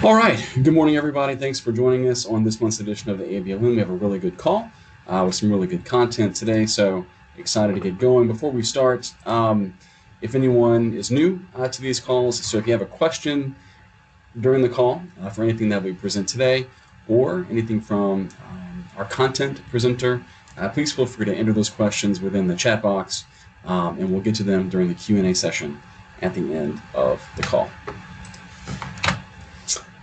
All right. Good morning, everybody. Thanks for joining us on this month's edition of the ABLM. We have a really good call with some really good content today, so excited to get going. Before we start, if anyone is new to these calls, so if you have a question during the call for anything that we present today or anything from our content presenter, please feel free to enter those questions within the chat box, and we'll get to them during the Q&A session at the end of the call.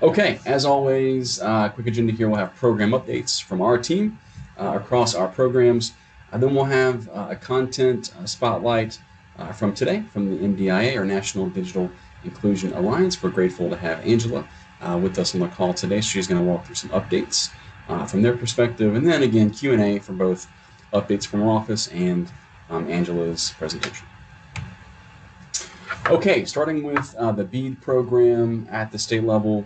Okay, as always, quick agenda here. We'll have program updates from our team across our programs. Then we'll have a content spotlight from today from the MDIA, or National Digital Inclusion Alliance. We're grateful to have Angela with us on the call today. She's going to walk through some updates from their perspective. And then again, Q&A for both updates from our office and Angela's presentation. Okay, starting with the BEAD program at the state level.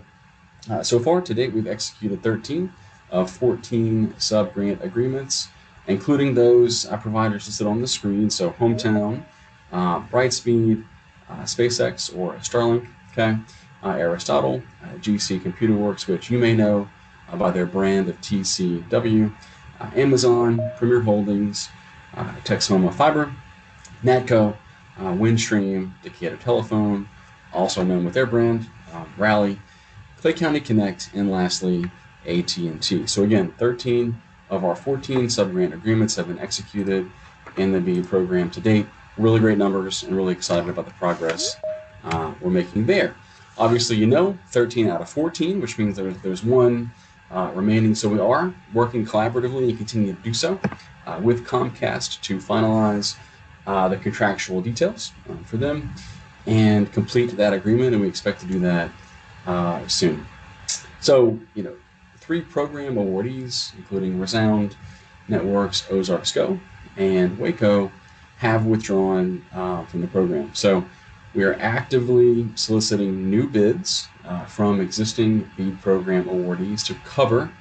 So far to date, we've executed 13 of 14 sub-grant agreements, including those providers listed on the screen. So Hometown, Brightspeed, SpaceX or Starlink, okay, Aristotle, GC Computer Works, which you may know by their brand of TCW, Amazon, Premier Holdings, Texoma Fiber, Natco, Windstream, Decatur Telephone, also known with their brand, Rally, Clay County Connect, and lastly, AT&T. So again, 13 of our 14 sub-grant agreements have been executed in the BEAD program to date. Really great numbers and really excited about the progress we're making there. Obviously, 13 out of 14, which means there's one remaining. So we are working collaboratively and continue to do so with Comcast to finalize the contractual details for them and complete that agreement, and we expect to do that soon. So, 3 program awardees, including Resound Networks, Ozarks Go, and Waco, have withdrawn from the program. So we are actively soliciting new bids from existing BEAD program awardees to cover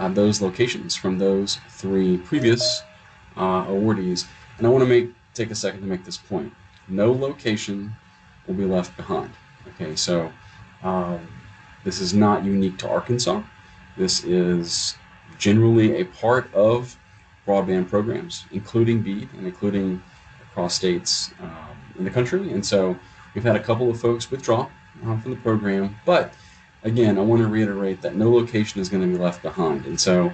those locations from those 3 previous awardees. And I want to take a second to make this point. No location will be left behind. Okay, so this is not unique to Arkansas. This is generally a part of broadband programs, including BEAD and including across states in the country. And so we've had a couple of folks withdraw from the program. But again, I want to reiterate that no location is going to be left behind. And so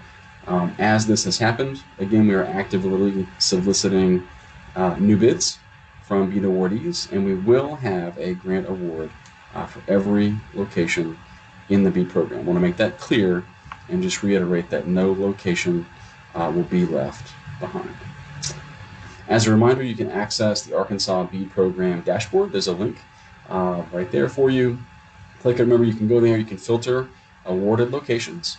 as this has happened, again, we are actively soliciting new bids from BEAD awardees, and we will have a grant award for every location in the BEAD program. I want to make that clear and just reiterate that no location will be left behind. As a reminder, you can access the Arkansas BEAD program dashboard. There's a link right there for you. Click it. Remember, you can go there. You can filter awarded locations,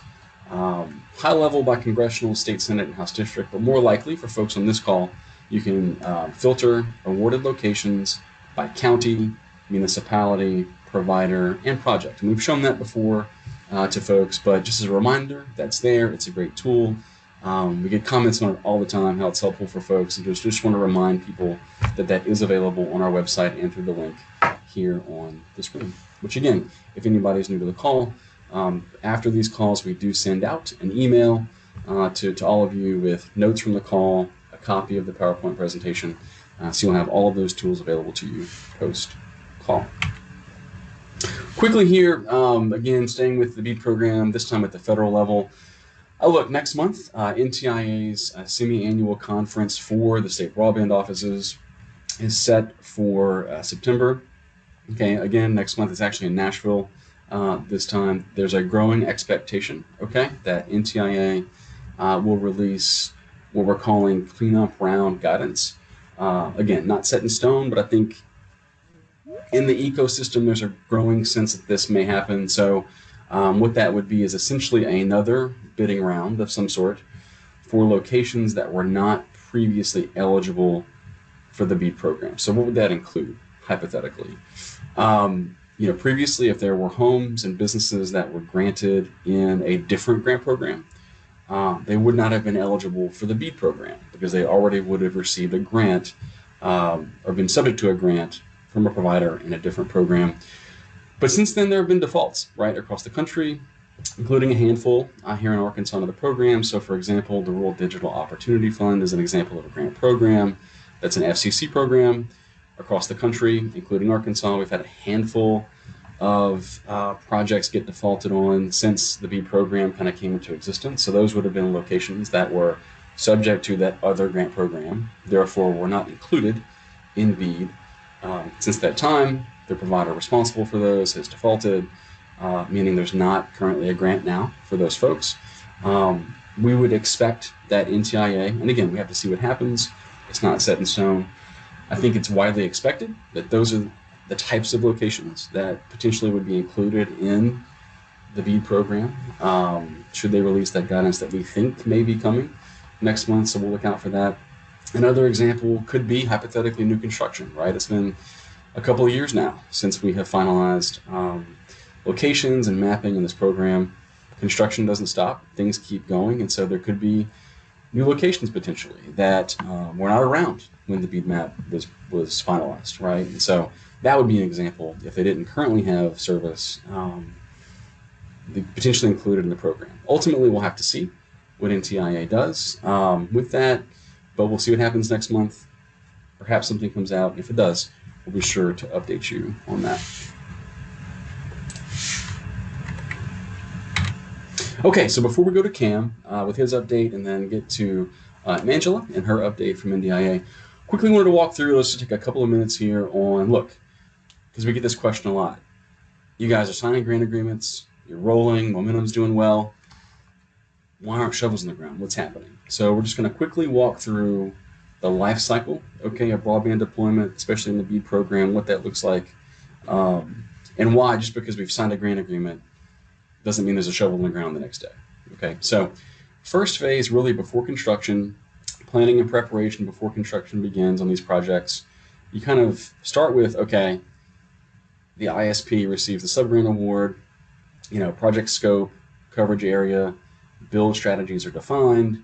high level by congressional, state, senate, and House district, but more likely for folks on this call, you can filter awarded locations by county, municipality, provider, and project. And we've shown that before to folks, but just as a reminder, that's there. It's a great tool. We get comments on it all the time, how it's helpful for folks, and just want to remind people that is available on our website and through the link here on the screen. Which again, if anybody's new to the call, after these calls, we do send out an email to all of you with notes from the call, a copy of the PowerPoint presentation, so you'll have all of those tools available to you post-call. Quickly here, again, staying with the BEAD program, this time at the federal level. Look, next month, NTIA's semi-annual conference for the state broadband offices is set for September. Okay, again, next month is actually in Nashville. This time, there's a growing expectation, okay, that NTIA will release what we're calling cleanup round guidance. Again, not set in stone, but I think in the ecosystem, there's a growing sense that this may happen. So what that would be is essentially another bidding round of some sort for locations that were not previously eligible for the BEAD program. So what would that include, hypothetically? Previously, if there were homes and businesses that were granted in a different grant program, they would not have been eligible for the BEAD program because they already would have received a grant or been subject to a grant from a provider in a different program. But since then, there have been defaults, right, across the country, including a handful here in Arkansas under the program. So, for example, the Rural Digital Opportunity Fund is an example of a grant program. That's an FCC program across the country, including Arkansas. We've had a handful of projects get defaulted on since the BEAD program kind of came into existence. So those would have been locations that were subject to that other grant program, therefore were not included in BEAD. Since that time, the provider responsible for those has defaulted, meaning there's not currently a grant now for those folks. We would expect that NTIA, and again, we have to see what happens. It's not set in stone. I think it's widely expected that those are the types of locations that potentially would be included in the BEAD program, should they release that guidance that we think may be coming next month, so we'll look out for that. Another example could be hypothetically new construction, right? It's been a couple of years now since we have finalized locations and mapping in this program. Construction doesn't stop, things keep going, and so there could be new locations potentially that were not around when the BEAD map was finalized, right? And so that would be an example if they didn't currently have service, potentially included in the program. Ultimately, we'll have to see what NTIA does with that, but we'll see what happens next month. Perhaps something comes out. If it does, we'll be sure to update you on that. Okay, so before we go to Cam with his update and then get to Angela and her update from NDIA, quickly wanted to walk through, let's just take a couple of minutes here on, look, because we get this question a lot. You guys are signing grant agreements, you're rolling, momentum's doing well. Why aren't shovels in the ground? What's happening? So we're just going to quickly walk through the life cycle, okay, of broadband deployment, especially in the BEAD program, what that looks like, and why, just because we've signed a grant agreement doesn't mean there's a shovel in the ground the next day, okay? So first phase, really before construction, planning and preparation before construction begins on these projects, you kind of start with, okay, the ISP receives the sub-grant award, project scope, coverage area, build strategies are defined,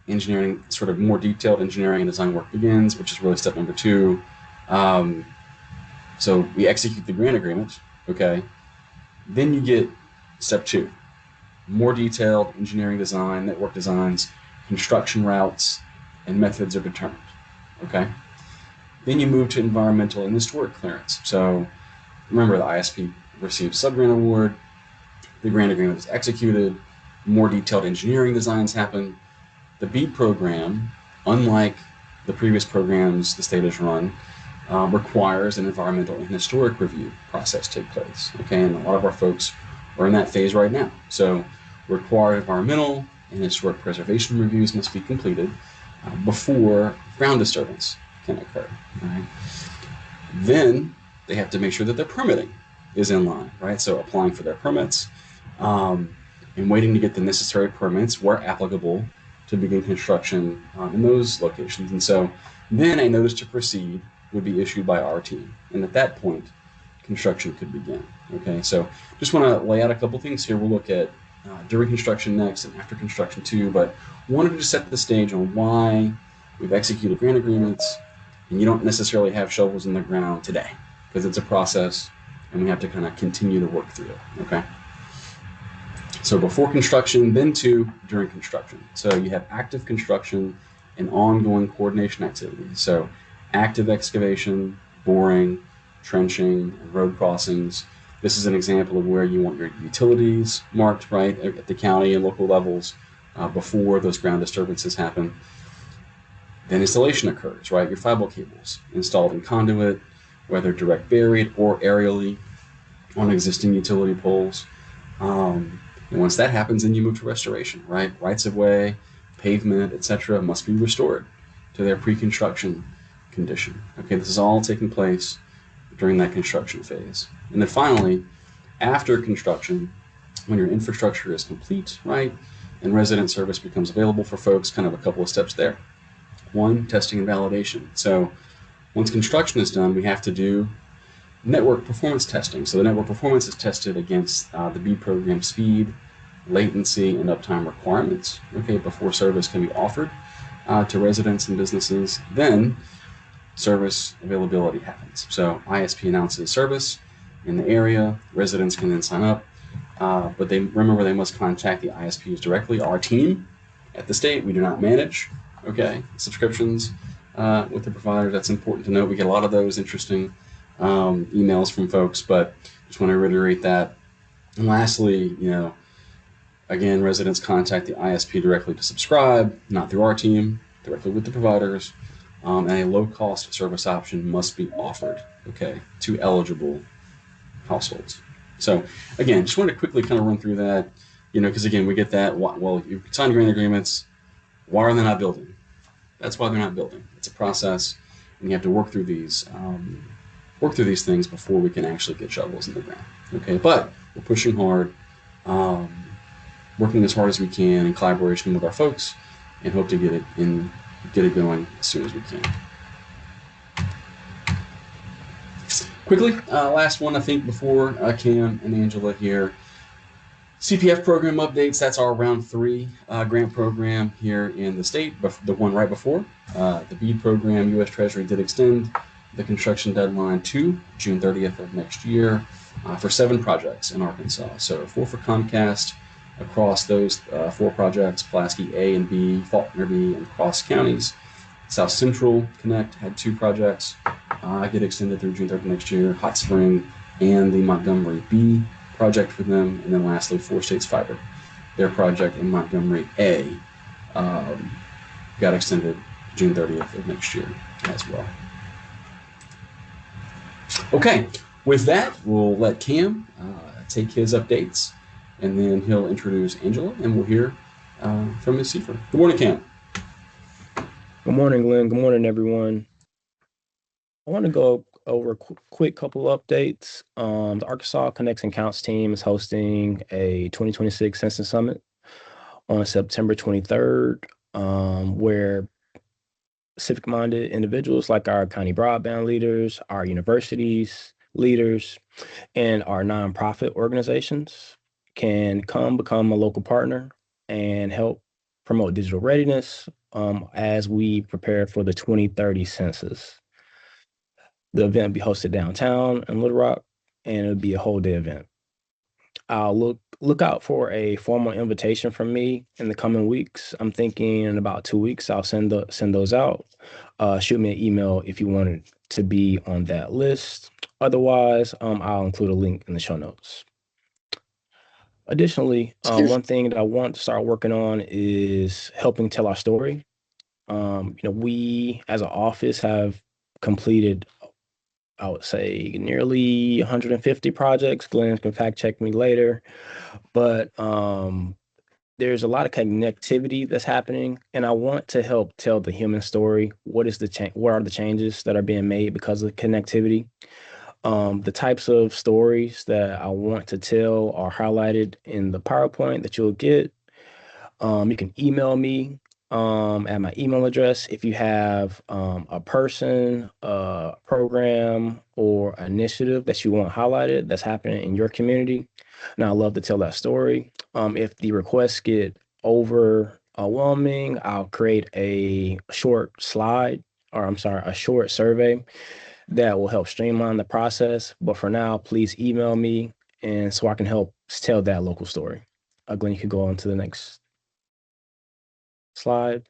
engineering, sort of more detailed engineering and design work begins, which is really step number 2. So we execute the grant agreement, okay? Then you get step 2, more detailed engineering design, network designs, construction routes, and methods are determined, okay? Then you move to environmental and historic clearance. So remember, the ISP receives sub-grant award, the grant agreement is executed, more detailed engineering designs happen. The BEAD program, unlike the previous programs the state has run, requires an environmental and historic review process take place, okay? And a lot of our folks are in that phase right now. So required environmental and historic preservation reviews must be completed before ground disturbance can occur, right? Then they have to make sure that their permitting is in line, right? So applying for their permits and waiting to get the necessary permits where applicable to begin construction in those locations. And so then a notice to proceed would be issued by our team. And at that point, construction could begin, okay? So just want to lay out a couple things here. We'll look at during construction next and after construction too, but wanted to set the stage on why we've executed grant agreements and you don't necessarily have shovels in the ground today, because it's a process and we have to kind of continue to work through it, okay? So before construction, then during construction. So you have active construction and ongoing coordination activities. So active excavation, boring, trenching, and road crossings. This is an example of where you want your utilities marked, right, at the county and local levels before those ground disturbances happen. Then installation occurs, right? Your fiber cables installed in conduit, whether direct buried or aerially on existing utility poles. And once that happens, then you move to restoration, right? Rights of way, pavement, etc. must be restored to their pre-construction condition. Okay, this is all taking place during that construction phase. And then finally, after construction, when your infrastructure is complete, right, and resident service becomes available for folks, kind of a couple of steps there. 1, testing and validation. So once construction is done, we have to do network performance testing. So the network performance is tested against the BEAD program speed, latency, and uptime requirements, okay, before service can be offered to residents and businesses. Then service availability happens. So ISP announces service, in the area. Residents can then sign up, but they must contact the ISPs directly. Our team at the state, we do not manage, subscriptions with the providers. That's important to note. We get a lot of those interesting emails from folks, but just want to reiterate that. And lastly, again, residents contact the ISP directly to subscribe, not through our team, directly with the providers. And a low-cost service option must be offered, to eligible households. So again, just want to quickly kind of run through that, because again, we get that, well, you signed grant agreements, why are they not building? That's why they're not building. It's a process, and you have to work through these things before we can actually get shovels in the ground. But we're pushing hard, working as hard as we can in collaboration with our folks, and hope to get it going as soon as we can. Quickly, last one, I think, before Cam and Angela here. CPF program updates. That's our round 3 grant program here in the state, the one right before. The BEAD program, U.S. Treasury did extend the construction deadline to June 30th of next year for 7 projects in Arkansas. So 4 for Comcast across those 4 projects, Pulaski A and B, Faulkner B, and Cross counties. South Central Connect had 2 projects get extended through June 30th next year, Hot Spring and the Montgomery B project for them. And then lastly, 4 States Fiber, their project in Montgomery A got extended June 30th of next year as well. Okay, with that, we'll let Cam take his updates, and then he'll introduce Angela, and we'll hear from Ms. Seifer. Good morning, Cam. Good morning, Glenn. Good morning, everyone. I want to go over a quick couple updates. The Arkansas Connects and Counts team is hosting a 2026 Census Summit on September 23rd, where civic-minded individuals like our county broadband leaders, our universities leaders, and our nonprofit organizations can come become a local partner and help promote digital readiness as we prepare for the 2030 census. The event will be hosted downtown in Little Rock, and it'll be a whole day event. I'll look out for a formal invitation from me in the coming weeks. I'm thinking in about 2 weeks, I'll send those out. Shoot me an email if you wanted to be on that list. Otherwise, I'll include a link in the show notes. Additionally, one thing that I want to start working on is helping tell our story. We as an office have completed, I would say, nearly 150 projects. Glenn can fact check me later, but there's a lot of connectivity that's happening, and I want to help tell the human story. What are the changes that are being made because of connectivity? The types of stories that I want to tell are highlighted in the PowerPoint that you'll get. You can email me at my email address if you have a person, a program, or initiative that you want highlighted that's happening in your community. And I love to tell that story. If the requests get overwhelming, I'll create a short survey that will help streamline the process. But for now, please email me, and so I can help tell that local story. Glenn, you could go on to the next slide.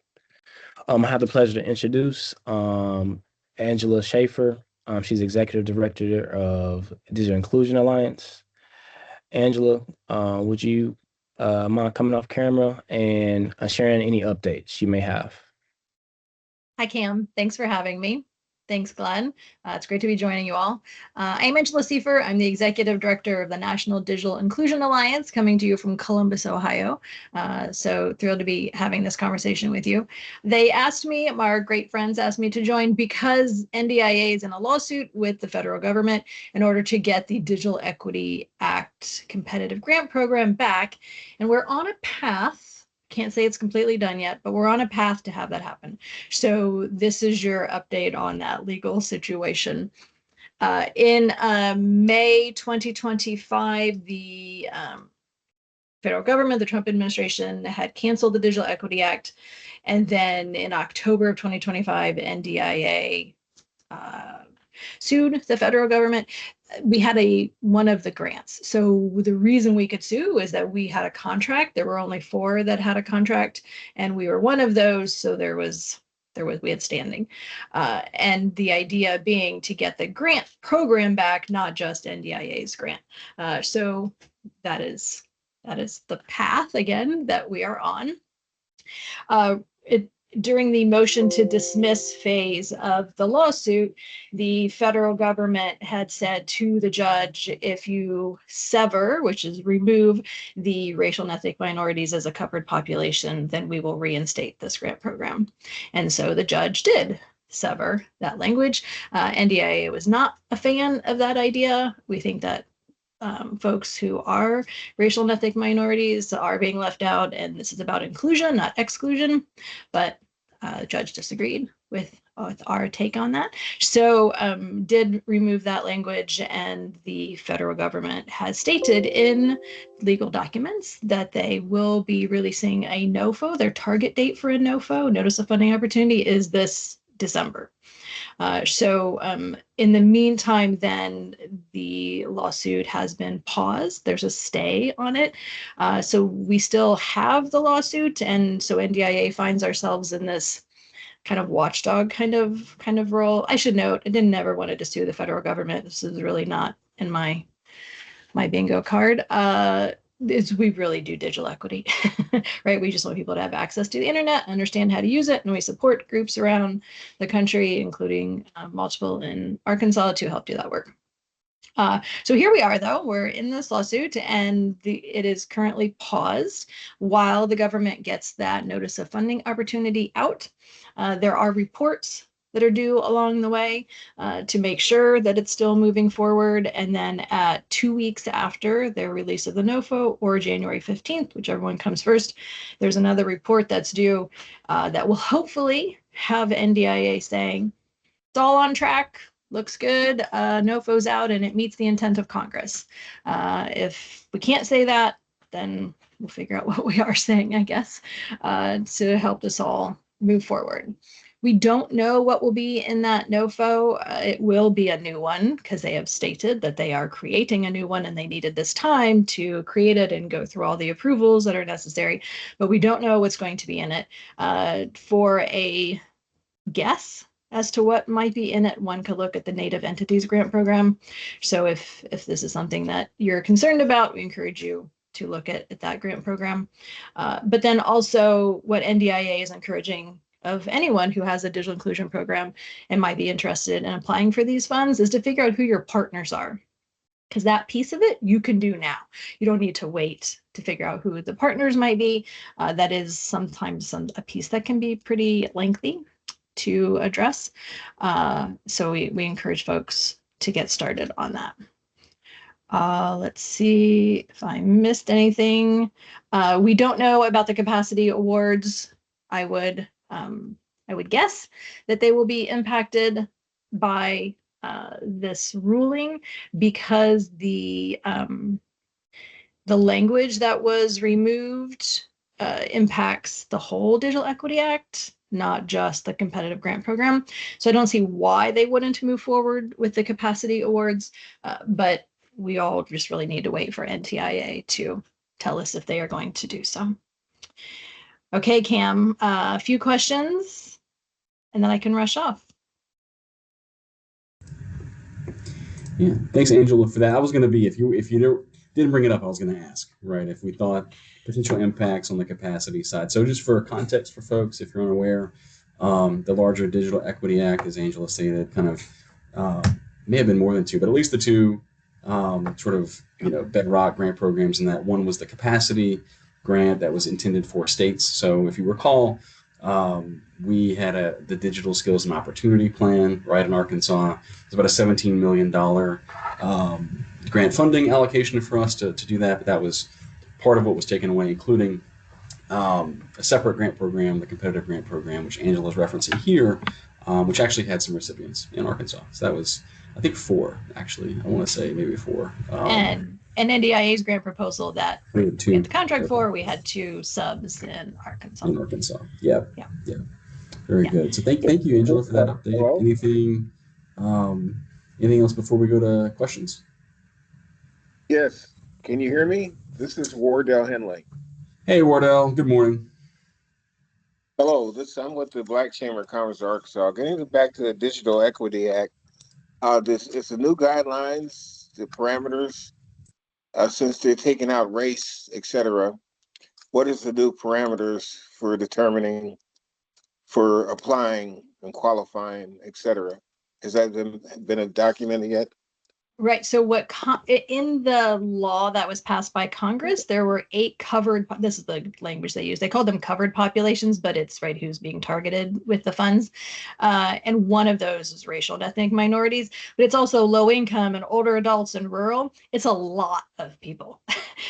I have the pleasure to introduce Angela Schaefer. She's Executive Director of Digital Inclusion Alliance. Angela, would you mind coming off camera and sharing any updates you may have? Hi, Cam. Thanks for having me. Thanks, Glenn. It's great to be joining you all. I'm Angela Seifer. I'm the Executive Director of the National Digital Inclusion Alliance, coming to you from Columbus, Ohio. So thrilled to be having this conversation with you. Our great friends asked me to join because NDIA is in a lawsuit with the federal government in order to get the Digital Equity Act competitive grant program back. And we're on a path. Can't say it's completely done yet, but we're on a path to have that happen. So this is your update on that legal situation. In May 2025, the federal government, the Trump administration, had canceled the Digital Equity Act. And then in October of 2025, NDIA sued the federal government. We had one of the grants. So the reason we could sue is that we had a contract. There were only 4 that had a contract, and we were one of those. So we had standing. And the idea being to get the grant program back, not just NDIA's grant. So that is the path again that we are on. During the motion to dismiss phase of the lawsuit, the federal government had said to the judge, if you sever, which is remove the racial and ethnic minorities as a covered population, then we will reinstate this grant program. And so the judge did sever that language. NDIA was not a fan of that idea. We think that folks who are racial and ethnic minorities are being left out, and this is about inclusion, not exclusion. But the judge disagreed with our take on that, so did remove that language. And the federal government has stated in legal documents that they will be releasing a NOFO. Their target date for a NOFO, notice of funding opportunity, is this December. So in the meantime, then the lawsuit has been paused. There's a stay on it. So we still have the lawsuit. And so NDIA finds ourselves in this kind of watchdog kind of role. I should note, I didn't ever wanted to sue the federal government. This is really not in my bingo card. We really do digital equity, right? We just want people to have access to the internet, understand how to use it, and we support groups around the country, including multiple in Arkansas, to help do that work. So here we are, though. We're in this lawsuit, and it is currently paused while the government gets that notice of funding opportunity out. There are reports that are due along the way to make sure that it's still moving forward. And then at 2 weeks after their release of the NOFO, or January 15th, whichever one comes first, there's another report that's due that will hopefully have NDIA saying it's all on track, looks good, NOFO's out, and it meets the intent of Congress. If we can't say that, then we'll figure out what we are saying, I guess, to help us all move forward. We don't know what will be in that NOFO. It will be a new one because they have stated that they are creating a new one and they needed this time to create it and go through all the approvals that are necessary. But we don't know what's going to be in it. For a guess as to what might be in it, one could look at the Native Entities Grant Program. So if this is something that you're concerned about, we encourage you to look at that grant program. But then also what NDIA is encouraging of anyone who has a digital inclusion program and might be interested in applying for these funds is to figure out who your partners are. Because that piece of it you can do now. You don't need to wait to figure out who the partners might be. That is sometimes a piece that can be pretty lengthy to address. So we encourage folks to get started on that. Let's see if I missed anything. We don't know about the capacity awards. I would guess that they will be impacted by this ruling because the language that was removed impacts the whole Digital Equity Act, not just the competitive grant program. So I don't see why they wouldn't move forward with the capacity awards, but we all just really need to wait for NTIA to tell us if they are going to do so. Okay, Cam, a few questions, and then I can rush off. Yeah, thanks, Angela, for that. I was going to be, if you didn't bring it up, I was going to ask, right, if we thought potential impacts on the capacity side. So just for context for folks, if you're unaware, the larger Digital Equity Act, as Angela stated, kind of may have been more than 2, but at least the 2 sort of bedrock grant programs. And that one was the capacity grant that was intended for states. So if you recall, we had the Digital Skills and Opportunity Plan, right, in Arkansas. It's about a $17 million grant funding allocation for us to do that, but that was part of what was taken away, including a separate grant program, the competitive grant program, which Angela is referencing here, which actually had some recipients in Arkansas. So that was, I think, 4, actually. I want to say maybe 4. And NDIA's grant proposal that we had the contract for, we had 2 subs in Arkansas. In Arkansas, yeah. Very Yeah. good. So thank you, Angela, for that update. Anything Anything else before we go to questions? Yes. Can you hear me? This is Wardell Henley. Hey, Wardell. Good morning. Hello, I'm with the Black Chamber of Commerce of Arkansas. Getting back to the Digital Equity Act, this it's the new guidelines, the parameters, since they're taking out race, etc. What is the new parameters for determining, for applying and qualifying, etc.? Has that been documented yet? Right. So in the law that was passed by Congress, there were 8 covered, this is the language they use. They called them covered populations, but it's right who's being targeted with the funds. And one of those is racial and ethnic minorities, but it's also low income and older adults and rural. It's a lot of people.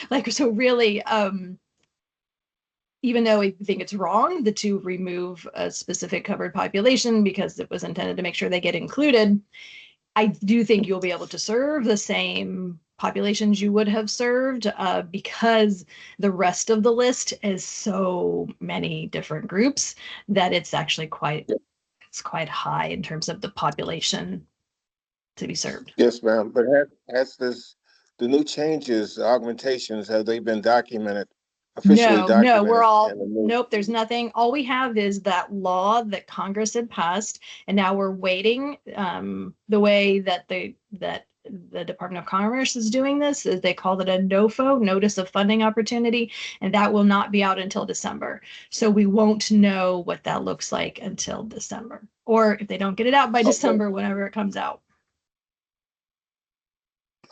Like, so really, even though we think it's wrong to remove a specific covered population because it was intended to make sure they get included, I do think you'll be able to serve the same populations you would have served because the rest of the list is so many different groups that it's actually quite high in terms of the population to be served. Yes, ma'am. But has the new changes, augmentations, have they been documented, officially No, we're documented? all, nope, there's nothing. All we have is that law that Congress had passed, and now we're waiting. The way that the Department of Commerce is doing this is they called it a NOFO, Notice of Funding Opportunity, and that will not be out until December. So we won't know what that looks like until December, or if they don't get it out by December, whenever it comes out.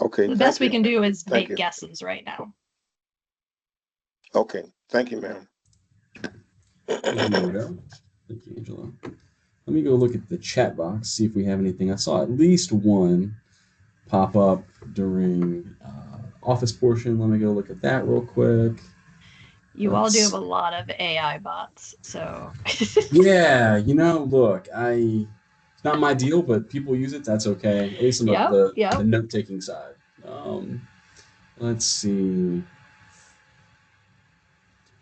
Okay. The best we can do is Thank make you. guesses right now. Okay. Thank you, ma'am. Thank you, Wardell. Thank you, Angela. Let me go look at the chat box, see if we have anything. I saw at least one pop up during office portion. Let me go look at that real quick. You all do have a lot of AI bots, so. Yeah, look, it's not my deal, but people use it. That's okay. At least on the note taking side. Let's see.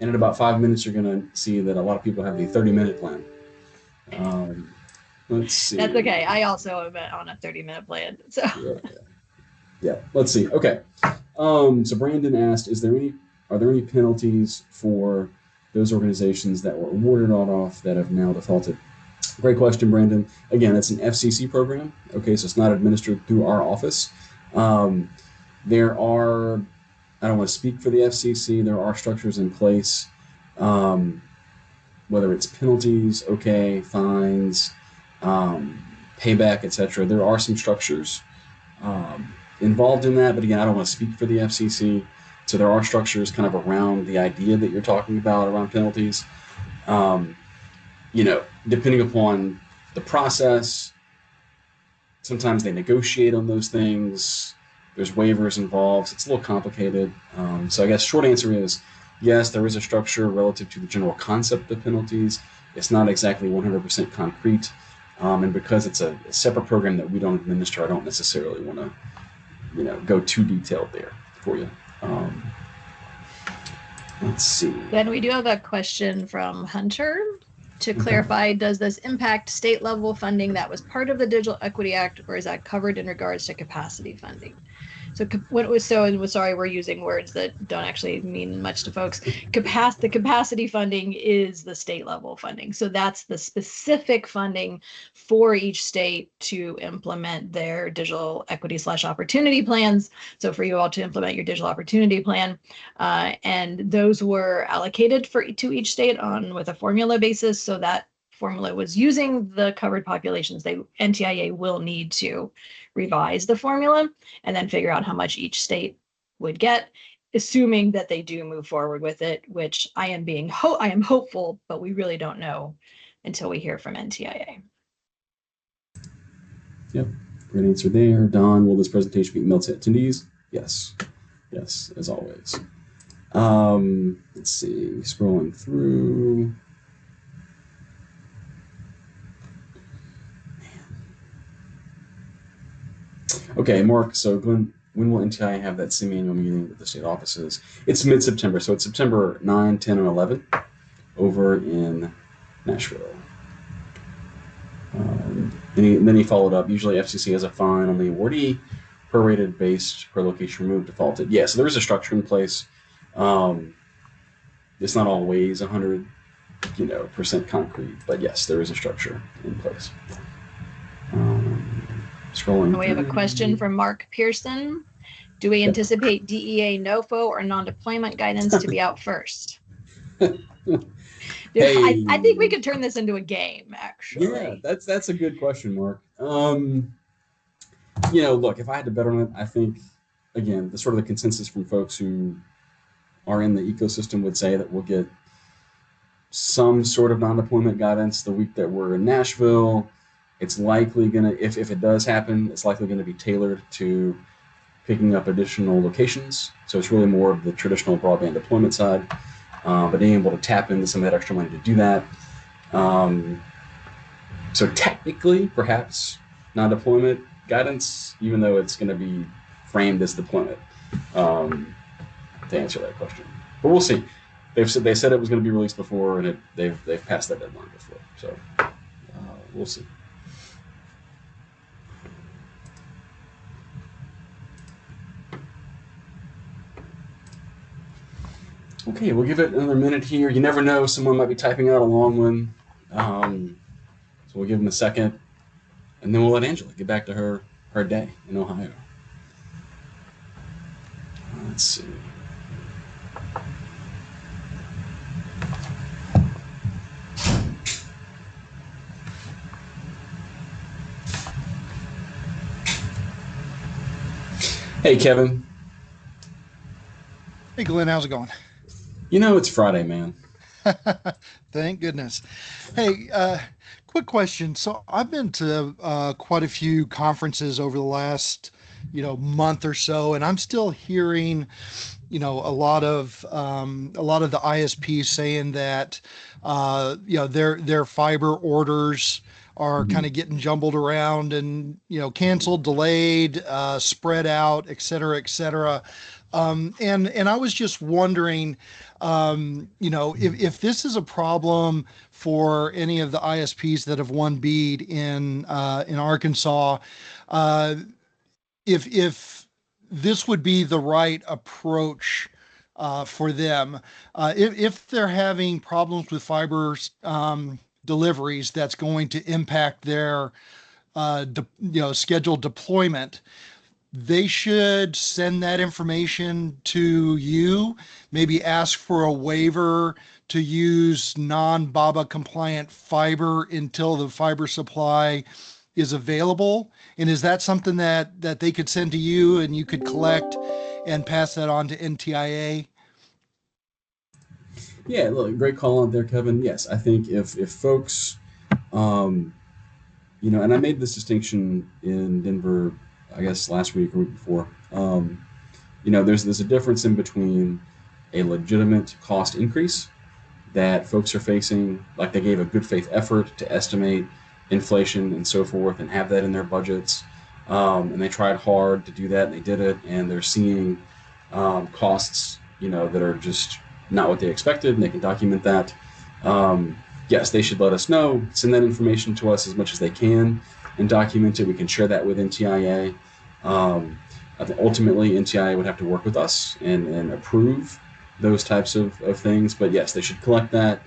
And in about 5 minutes, you're gonna see that a lot of people have the 30-minute plan. Let's see. That's okay. I also am on a 30-minute plan. So. Yeah. Let's see. Okay. So Brandon asked, are there any penalties for those organizations that were awarded off that have now defaulted? Great question, Brandon. Again, it's an FCC program. Okay, so it's not administered through our office. There are, I don't want to speak for the FCC. There are structures in place, whether it's penalties, fines, payback, etc. There are some structures involved in that, but again, I don't want to speak for the FCC. So there are structures kind of around the idea that you're talking about around penalties. Depending upon the process, sometimes they negotiate on those things. There's waivers involved. It's a little complicated. So I guess short answer is yes, there is a structure relative to the general concept of penalties. It's not exactly 100% concrete. And because it's a separate program that we don't administer, I don't necessarily want to, go too detailed there for you. Let's see. Then we do have a question from Hunter to clarify, does this impact state level funding that was part of the Digital Equity Act, or is that covered in regards to capacity funding? So sorry, we're using words that don't actually mean much to folks. The capacity funding is the state level funding. So that's the specific funding for each state to implement their digital equity / opportunity plans. So for you all to implement your digital opportunity plan, and those were allocated to each state with a formula basis. So that formula was using the covered populations. NTIA will need to revise the formula and then figure out how much each state would get, assuming that they do move forward with it, which I am hopeful, but we really don't know until we hear from NTIA. Yep, great answer there. Don, will this presentation be emailed to attendees? Yes, as always. Let's see, scrolling through. Okay, Mark, so Glenn, when will NTI have that semi-annual meeting with the state offices? It's mid-September, so it's September 9, 10, and 11 over in Nashville. Then he followed up. Usually FCC has a fine on the awardee, prorated based per location removed defaulted. Yeah, so there is a structure in place. It's not always 100% concrete, but yes, there is a structure in place. Scrolling. And we have a question from Mark Pearson. Do we anticipate DEA NOFO or non-deployment guidance to be out first? Hey. I think we could turn this into a game, actually. Yeah, that's a good question, Mark. Look, if I had to bet on it, I think, again, the sort of the consensus from folks who are in the ecosystem would say that we'll get some sort of non-deployment guidance the week that we're in Nashville. It's likely going to, if it does happen, it's likely going to be tailored to picking up additional locations. So it's really more of the traditional broadband deployment side, but being able to tap into some of that extra money to do that. So technically, perhaps non-deployment guidance, even though it's going to be framed as deployment, to answer that question. But we'll see. They said it was going to be released before, and they've passed that deadline before. So we'll see. Okay, we'll give it another minute here. You never know, someone might be typing out a long one. So we'll give them a second, and then we'll let Angela get back to her day in Ohio. Let's see. Hey, Kevin. Hey, Glenn, how's it going? It's Friday, man. Thank goodness. Hey, quick question. So I've been to quite a few conferences over the last, month or so, and I'm still hearing, a lot of the ISPs saying that, their fiber orders are kind of getting jumbled around and, canceled, delayed, spread out, et cetera, et cetera. And I was just wondering, if this is a problem for any of the ISPs that have won BEAD in Arkansas, if this would be the right approach for them, if they're having problems with fiber deliveries, that's going to impact their scheduled deployment. They should send that information to you, maybe ask for a waiver to use non-BABA compliant fiber until the fiber supply is available. And is that something that they could send to you and you could collect and pass that on to NTIA? Yeah, look, great call out there, Kevin. Yes, I think if folks, and I made this distinction in Denver, I guess last week or week before. There's a difference in between a legitimate cost increase that folks are facing, like they gave a good faith effort to estimate inflation and so forth and have that in their budgets. And they tried hard to do that, and they did it, and they're seeing costs, that are just not what they expected, and they can document that. Yes, they should let us know, send that information to us as much as they can and document it. We can share that with NTIA. I think ultimately NTIA would have to work with us and approve those types of things. But yes, they should collect that,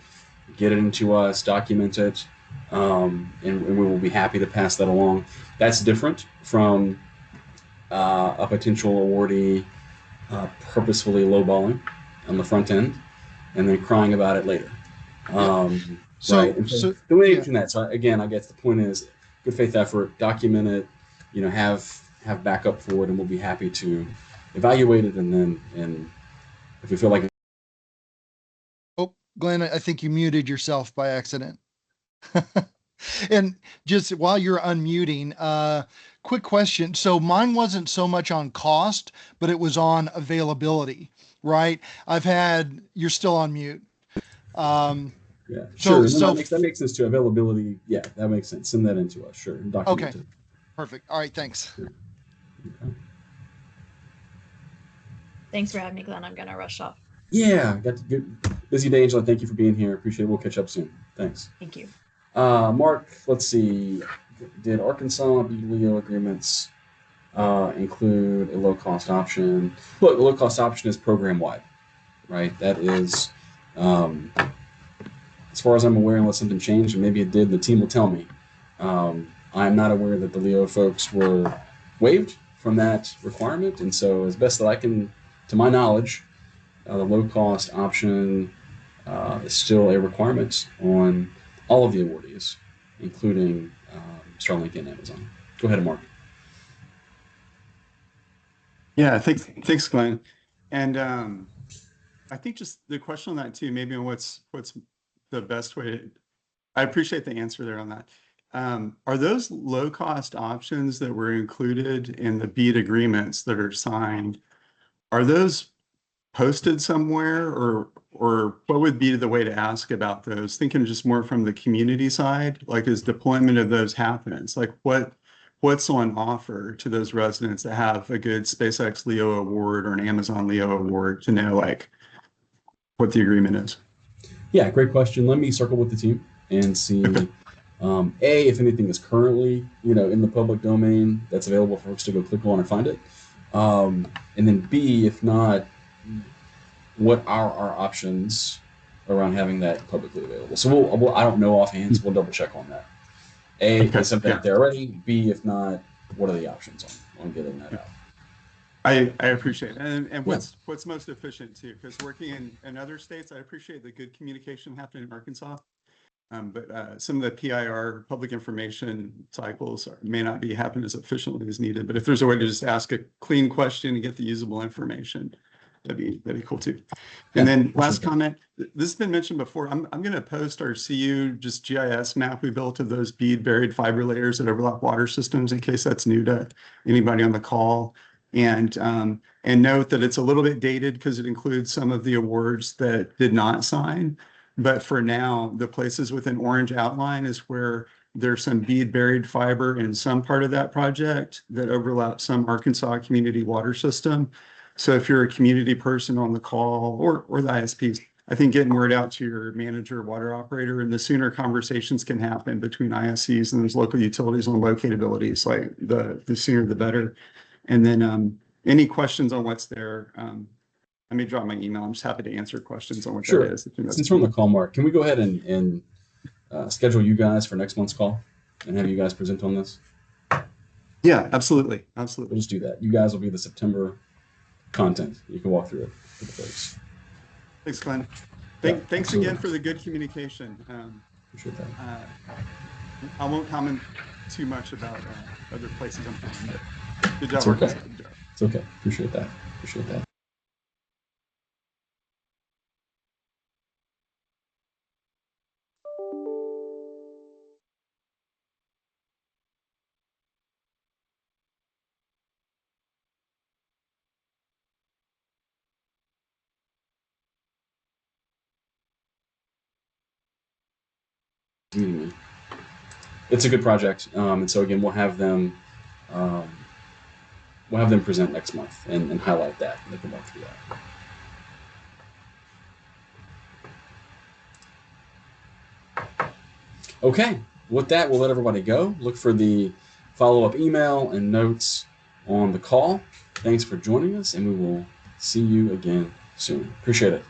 get it into us, document it, and we will be happy to pass that along. That's different from a potential awardee purposefully lowballing on the front end and then crying about it later. Right. So the way between that. So again, I guess the point is good faith effort, document it, have backup for it, and we'll be happy to evaluate it. And if we feel like. Oh, Glenn, I think you muted yourself by accident. And just while you're unmuting, quick question. So mine wasn't so much on cost, but it was on availability, right? You're still on mute. Yeah, sure. So that makes sense to availability. Yeah, that makes sense. Send that into us. Sure. Okay. Perfect. All right. Thanks. Sure. Okay. Thanks for having me, Glenn. I'm going to rush off. Yeah. Got good busy day, Angela. Thank you for being here. Appreciate it. We'll catch up soon. Thanks. Thank you. Mark, let's see. did Arkansas BEAD-LEO agreements include a low-cost option? Look, the low-cost option is program-wide, right? That is, as far as I'm aware, unless something changed, and maybe it did, the team will tell me. I'm not aware that the LEO folks were waived from that requirement, and so as best that I can, to my knowledge, the low-cost option is still a requirement on all of the awardees, including Starlink and Amazon. Go ahead, Mark. Yeah, thanks, Glenn. And I think just the question on that too, maybe on what's the best way to, I appreciate the answer there on that. Are those low cost options that were included in the BEAD agreements that are signed, are those posted somewhere, or what would be the way to ask about those? Thinking just more from the community side, like as deployment of those happens, like what's on offer to those residents that have a good SpaceX LEO award or an Amazon LEO award to know like what the agreement is? Yeah, great question. Let me circle with the team and see, A, if anything is currently, in the public domain that's available for folks to go click on and find it. And then B, if not, what are our options around having that publicly available? So I don't know offhand, so we'll double check on that. A, is something out there already? B, if not, what are the options on getting that out? I appreciate it. And what's most efficient too, because working in other states, I appreciate the good communication happening in Arkansas. But some of the PIR public information cycles may not be happening as efficiently as needed. But if there's a way to just ask a clean question and get the usable information, that'd be cool too. And then last comment, this has been mentioned before. I'm going to post our CU just GIS map we built of those bead buried fiber layers that overlap water systems, in case that's new to anybody on the call. And note that it's a little bit dated because it includes some of the awards that did not sign. But for now, the places with an orange outline is where there's some bead buried fiber in some part of that project that overlaps some Arkansas community water system. So if you're a community person on the call or the ISPs, I think getting word out to your manager, water operator, and the sooner conversations can happen between ISCs and those local utilities on locatabilities, like the sooner the better. And then any questions on what's there, let me drop my email. I'm just happy to answer questions on what that is. Since we're on the call, Mark, can we go ahead and schedule you guys for next month's call and have you guys present on this? Yeah, absolutely. We'll just do that. You guys will be the September content. You can walk through it for the folks. Thanks, Glenn. Thanks again for the good communication. Appreciate that. I won't comment too much about other places I'm from, but good job. It's okay. It's okay. Appreciate that. It's a good project, and so again, we'll have them present next month and highlight that. And they can walk through that. Okay, with that, we'll let everybody go. Look for the follow-up email and notes on the call. Thanks for joining us, and we will see you again soon. Appreciate it.